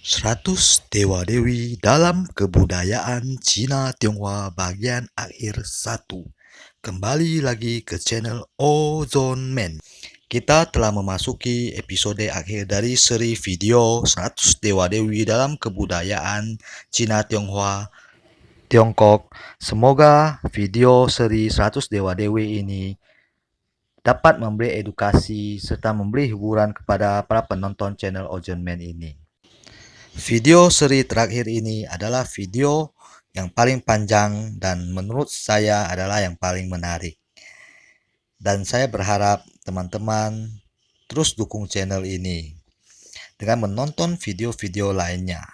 100 Dewa-Dewi dalam Kebudayaan Cina Tionghoa bagian akhir 1. Kembali lagi ke channel Ozone Man. Kita telah memasuki episode akhir dari seri video 100 Dewa-Dewi dalam Kebudayaan Cina Tionghoa Tiongkok. Semoga video seri 100 Dewa-Dewi ini dapat memberi edukasi serta memberi hiburan kepada para penonton channel Ozone Man ini. Video seri terakhir ini adalah video yang paling panjang dan menurut saya adalah yang paling menarik. Dan saya berharap teman-teman terus dukung channel ini dengan menonton video-video lainnya.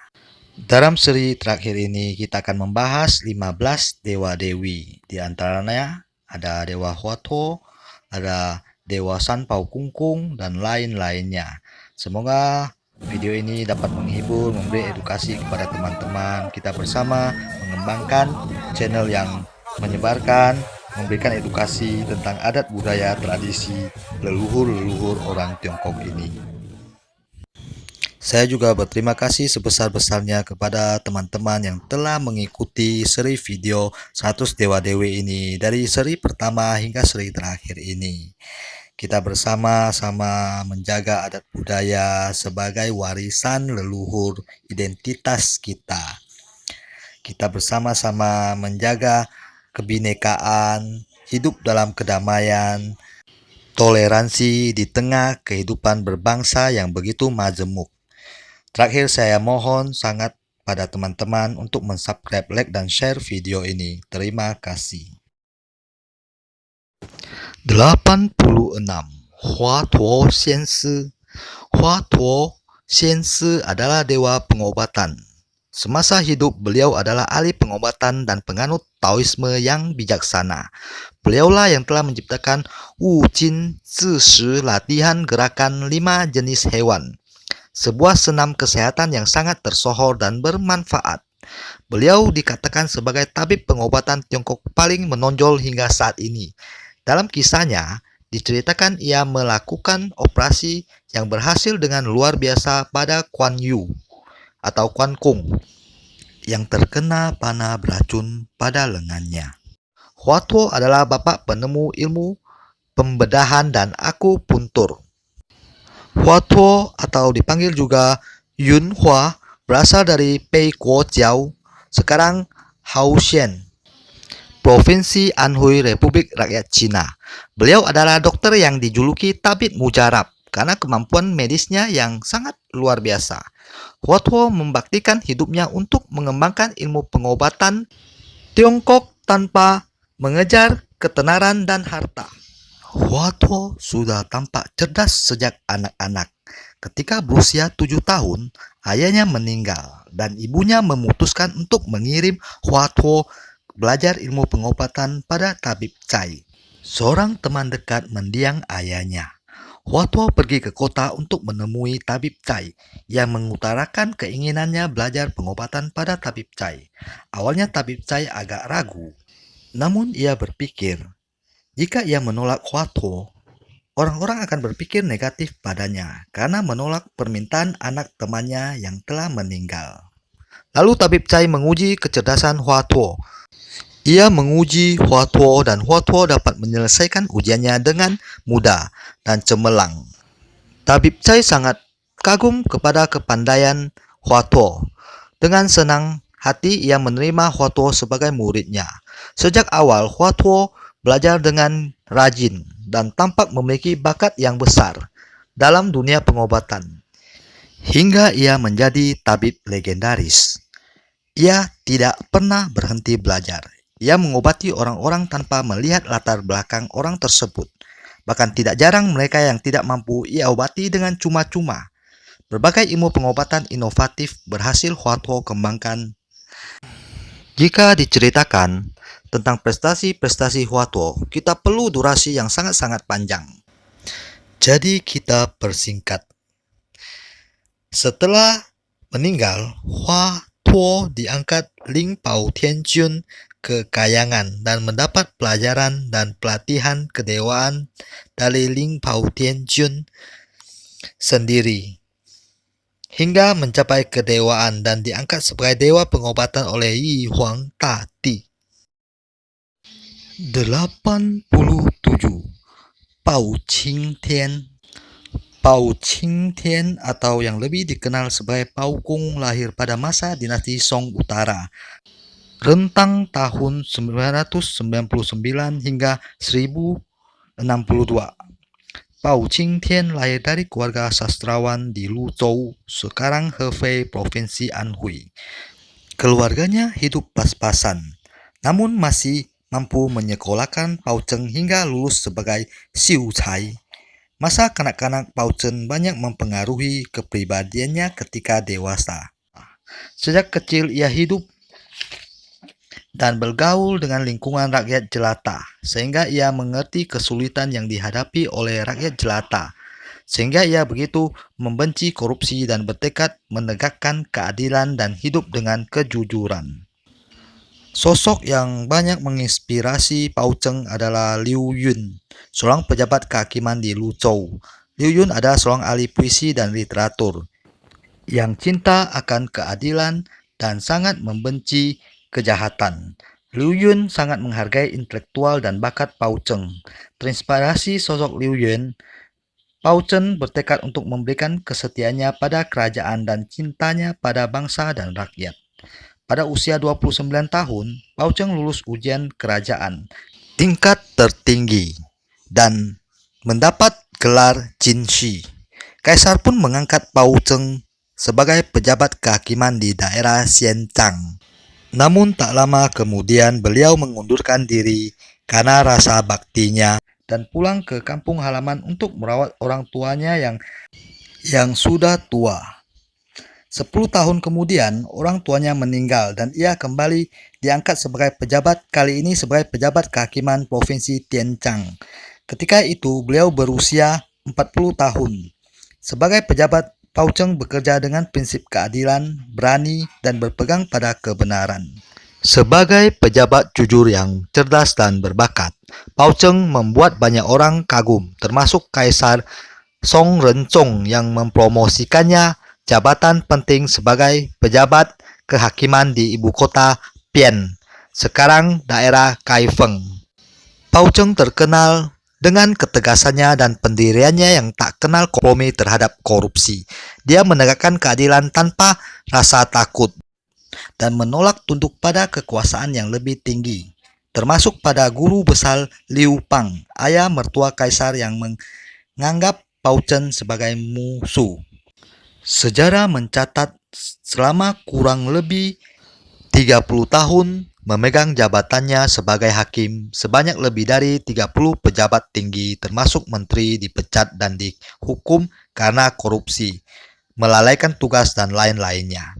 Dalam seri terakhir ini kita akan membahas 15 dewa-dewi. Di antaranya ada Dewa Huatuo, ada Dewa San Pao Kungkung, dan lain-lainnya. Semoga video ini dapat menghibur, memberi edukasi kepada teman-teman. Kita bersama mengembangkan channel yang menyebarkan, memberikan edukasi tentang adat budaya tradisi leluhur-leluhur orang Tiongkok ini. Saya juga berterima kasih sebesar-besarnya kepada teman-teman yang telah mengikuti seri video 100 Dewa-Dewi ini dari seri pertama hingga seri terakhir ini. Kita bersama-sama menjaga adat budaya sebagai warisan leluhur identitas kita. Kita bersama-sama menjaga kebinekaan, hidup dalam kedamaian, toleransi di tengah kehidupan berbangsa yang begitu majemuk. Terakhir saya mohon sangat pada teman-teman untuk mensubscribe, like, dan share video ini. Terima kasih. 86. Huatuo Xiansi. Huatuo Xiansi adalah dewa pengobatan. Semasa hidup beliau adalah ahli pengobatan dan penganut Taoisme yang bijaksana. Beliaulah yang telah menciptakan Wu Jin Zi Shi, latihan gerakan 5 jenis hewan. Sebuah senam kesehatan yang sangat tersohor dan bermanfaat. Beliau dikatakan sebagai tabib pengobatan Tiongkok paling menonjol hingga saat ini. Dalam kisahnya, diceritakan ia melakukan operasi yang berhasil dengan luar biasa pada Kuan Yu atau Kuan Kung yang terkena panah beracun pada lengannya. Huatuo adalah bapak penemu ilmu pembedahan dan akupuntur. Huatuo atau dipanggil juga Yun Hua berasal dari Pei Guo Jiao, sekarang Haoshan, Provinsi Anhui, Republik Rakyat Cina. Beliau adalah dokter yang dijuluki tabib mujarab karena kemampuan medisnya yang sangat luar biasa. Huatuo membaktikan hidupnya untuk mengembangkan ilmu pengobatan Tiongkok tanpa mengejar ketenaran dan harta. Huatuo sudah tampak cerdas sejak anak-anak. Ketika berusia 7 tahun, ayahnya meninggal dan ibunya memutuskan untuk mengirim Huatuo belajar ilmu pengobatan pada tabib Cai. Seorang teman dekat mendiang ayahnya. Huatuo pergi ke kota untuk menemui tabib Cai yang mengutarakan keinginannya belajar pengobatan pada tabib Cai. Awalnya tabib Cai agak ragu, namun ia berpikir, jika ia menolak Huatuo, orang-orang akan berpikir negatif padanya karena menolak permintaan anak temannya yang telah meninggal. Lalu tabib Cai menguji kecerdasan Huatuo. Ia menguji Huatuo dan Huatuo dapat menyelesaikan ujiannya dengan mudah dan cemerlang. Tabib Cai sangat kagum kepada kepandaian Huatuo. Dengan senang hati ia menerima Huatuo sebagai muridnya. Sejak awal Huatuo belajar dengan rajin dan tampak memiliki bakat yang besar dalam dunia pengobatan. Hingga ia menjadi tabib legendaris. Ia tidak pernah berhenti belajar. Ia mengobati orang-orang tanpa melihat latar belakang orang tersebut. Bahkan tidak jarang mereka yang tidak mampu ia obati dengan cuma-cuma. Berbagai ilmu pengobatan inovatif berhasil Huatuo kembangkan. Jika diceritakan tentang prestasi-prestasi Huatuo, kita perlu durasi yang sangat-sangat panjang. Jadi kita persingkat. Setelah meninggal, Huatuo diangkat Ling Pao Tianjun ke Kayangan dan mendapat pelajaran dan pelatihan kedewaan dari Ling Pao Tianjun sendiri. hingga mencapai kedewaan dan diangkat sebagai dewa pengobatan oleh Yi Huang Tati. 87. Bao Qingtian. Bao Qingtian atau yang lebih dikenal sebagai Bao Kung lahir pada masa dinasti Song Utara, rentang tahun 999 hingga 1062. Bao Qingtian lahir dari keluarga sastrawan di Luzhou, sekarang Hefei, Provinsi Anhui. Keluarganya hidup pas-pasan, namun masih mampu menyekolahkan Bao Zheng hingga lulus sebagai Xiu Cai. Masa kanak-kanak Bao Zheng banyak mempengaruhi kepribadiannya ketika dewasa. Sejak kecil ia hidup dan bergaul dengan lingkungan rakyat jelata, sehingga ia mengerti kesulitan yang dihadapi oleh rakyat jelata, sehingga ia begitu membenci korupsi dan bertekad menegakkan keadilan dan hidup dengan kejujuran. Sosok yang banyak menginspirasi Bao Zheng adalah Liu Yun, seorang pejabat kehakiman di Luzhou. Liu Yun adalah seorang ahli puisi dan literatur yang cinta akan keadilan dan sangat membenci kejahatan. Liu Yun sangat menghargai intelektual dan bakat Bao Zheng. Terinspirasi sosok Liu Yun, Bao Zheng bertekad untuk memberikan kesetiaannya pada kerajaan dan cintanya pada bangsa dan rakyat. Pada usia 29 tahun, Bao Zheng lulus ujian kerajaan tingkat tertinggi dan mendapat gelar Jinshi. Kaisar pun mengangkat Bao Zheng sebagai pejabat kehakiman di daerah Xianzhang. Namun tak lama kemudian beliau mengundurkan diri karena rasa baktinya dan pulang ke kampung halaman untuk merawat orang tuanya yang sudah tua. 10 tahun kemudian, orang tuanya meninggal dan ia kembali diangkat sebagai pejabat, kali ini sebagai pejabat kehakiman Provinsi Tianzhang. Ketika itu, beliau berusia 40 tahun. Sebagai pejabat, Bao Zheng bekerja dengan prinsip keadilan, berani, dan berpegang pada kebenaran. Sebagai pejabat jujur yang cerdas dan berbakat, Bao Zheng membuat banyak orang kagum, termasuk Kaisar Song Renchong yang mempromosikannya jabatan penting sebagai pejabat kehakiman di ibu kota Pian, sekarang daerah Kaifeng. Bao Zheng terkenal dengan ketegasannya dan pendiriannya yang tak kenal kompromi terhadap korupsi. Dia menegakkan keadilan tanpa rasa takut dan menolak tunduk pada kekuasaan yang lebih tinggi, termasuk pada guru besar Liu Pang, ayah mertua kaisar yang menganggap Bao Zheng sebagai musuh. Sejarah mencatat selama kurang lebih 30 tahun memegang jabatannya sebagai hakim, sebanyak lebih dari 30 pejabat tinggi termasuk menteri dipecat dan dihukum karena korupsi, melalaikan tugas dan lain-lainnya.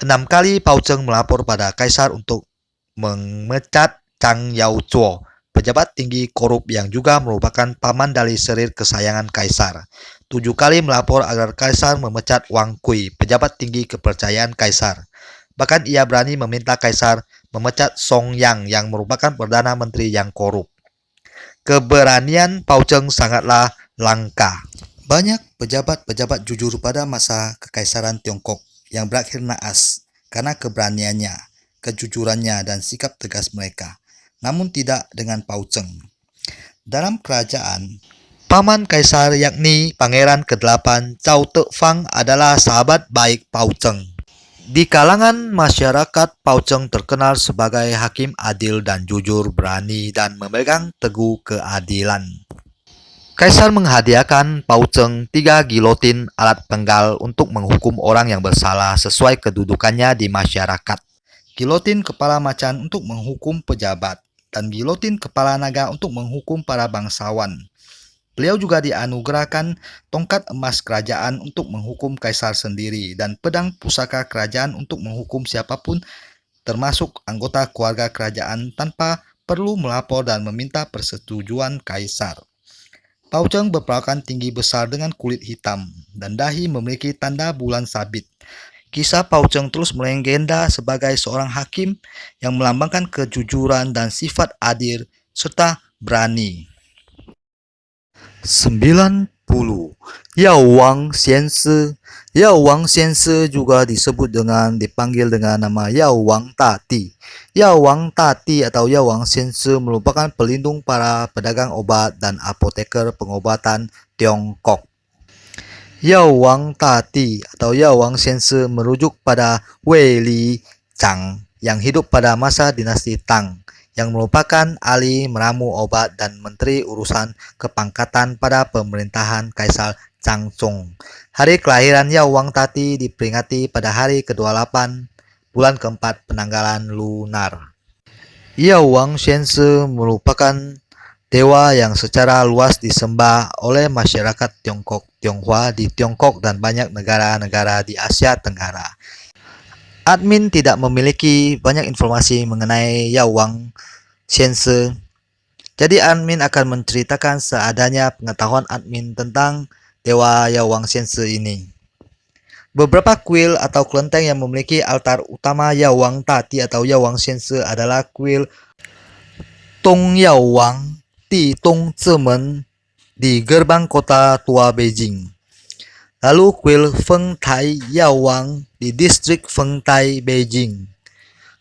6 kali Bao Zheng melapor pada kaisar untuk memecat Zhang Yaozuo, pejabat tinggi korup yang juga merupakan paman dari serir kesayangan kaisar. 7 kali melapor agar kaisar memecat Wang Kui, pejabat tinggi kepercayaan kaisar. Bahkan ia berani meminta kaisar memecat Song Yang yang merupakan perdana menteri yang korup. Keberanian Bao Zheng sangatlah langka. Banyak pejabat-pejabat jujur pada masa kekaisaran Tiongkok yang berakhir naas karena keberaniannya, kejujurannya, dan sikap tegas mereka. Namun tidak dengan Bao Zheng. Dalam kerajaan, paman kaisar yakni Pangeran ke-8 Cao Te-fang adalah sahabat baik Bao Zheng. Di kalangan masyarakat, Bao Zheng terkenal sebagai hakim adil dan jujur, berani, dan memegang teguh keadilan. Kaisar menghadiahkan Bao Zheng 3 gilotin alat penggal untuk menghukum orang yang bersalah sesuai kedudukannya di masyarakat. Gilotin kepala macan untuk menghukum pejabat, dan gilotin kepala naga untuk menghukum para bangsawan. Beliau juga dianugerahkan tongkat emas kerajaan untuk menghukum kaisar sendiri dan pedang pusaka kerajaan untuk menghukum siapapun termasuk anggota keluarga kerajaan tanpa perlu melapor dan meminta persetujuan kaisar. Bao Zheng berperawakan tinggi besar dengan kulit hitam dan dahi memiliki tanda bulan sabit. Kisah Bao Zheng terus melegenda sebagai seorang hakim yang melambangkan kejujuran dan sifat adil serta berani. 90. Yao Wang Xianshi. Yao Wang Xianshi juga dipanggil dengan nama Yao Wang Tati. Yao Wang Tati atau Yao Wang Xianshi merupakan pelindung para pedagang obat dan apoteker pengobatan Tiongkok. Yao Wang Tati atau Yao Wang Xianshi merujuk pada Wei Li Chang yang hidup pada masa dinasti Tang, yang merupakan ahli meramu obat dan menteri urusan kepangkatan pada pemerintahan Kaisar Changchong. Hari kelahiran Yao Wang Tati diperingati pada hari ke-28 bulan keempat penanggalan lunar. Yao Wang Xianshi merupakan dewa yang secara luas disembah oleh masyarakat Tionghoa di Tiongkok dan banyak negara-negara di Asia Tenggara. Admin tidak memiliki banyak informasi mengenai Yao Wang Xianshi, jadi admin akan menceritakan seadanya pengetahuan admin tentang Dewa Yao Wang Xianshi ini. Beberapa kuil atau kelenteng yang memiliki altar utama Yao Wang Tati atau Yao Wang Xianshi adalah kuil Tong Yao Wang di Tong Zimen di gerbang kota tua Beijing. Lalu kuil Feng Tai Yao Wang di distrik Feng Tai, Beijing.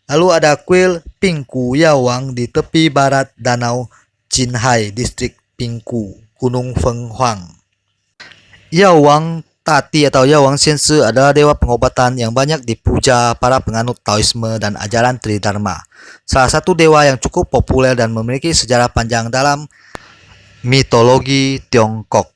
Lalu ada kuil Pingku Yao Wang di tepi barat danau Jinhai, distrik Pingku, Gunung Feng Huang. Yao Wang Tati atau Yao Wang Xianshi adalah dewa pengobatan yang banyak dipuja para penganut Taoisme dan ajaran Tridharma. Salah satu dewa yang cukup populer dan memiliki sejarah panjang dalam mitologi Tiongkok.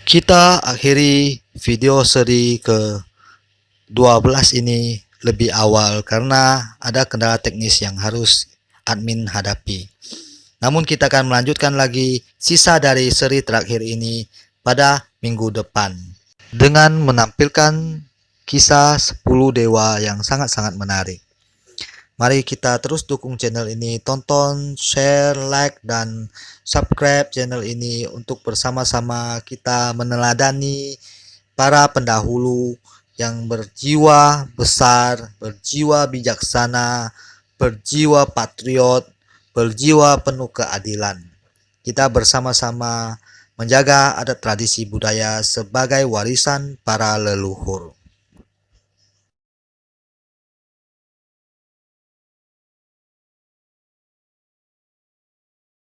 Kita akhiri video seri ke-12 ini lebih awal karena ada kendala teknis yang harus admin hadapi. Namun kita akan melanjutkan lagi sisa dari seri terakhir ini pada minggu depan dengan menampilkan kisah 10 dewa yang sangat-sangat menarik. Mari kita terus dukung channel ini, tonton, share, like, dan subscribe channel ini untuk bersama-sama kita meneladani para pendahulu yang berjiwa besar, berjiwa bijaksana, berjiwa patriot, berjiwa penuh keadilan. Kita bersama-sama menjaga adat tradisi budaya sebagai warisan para leluhur.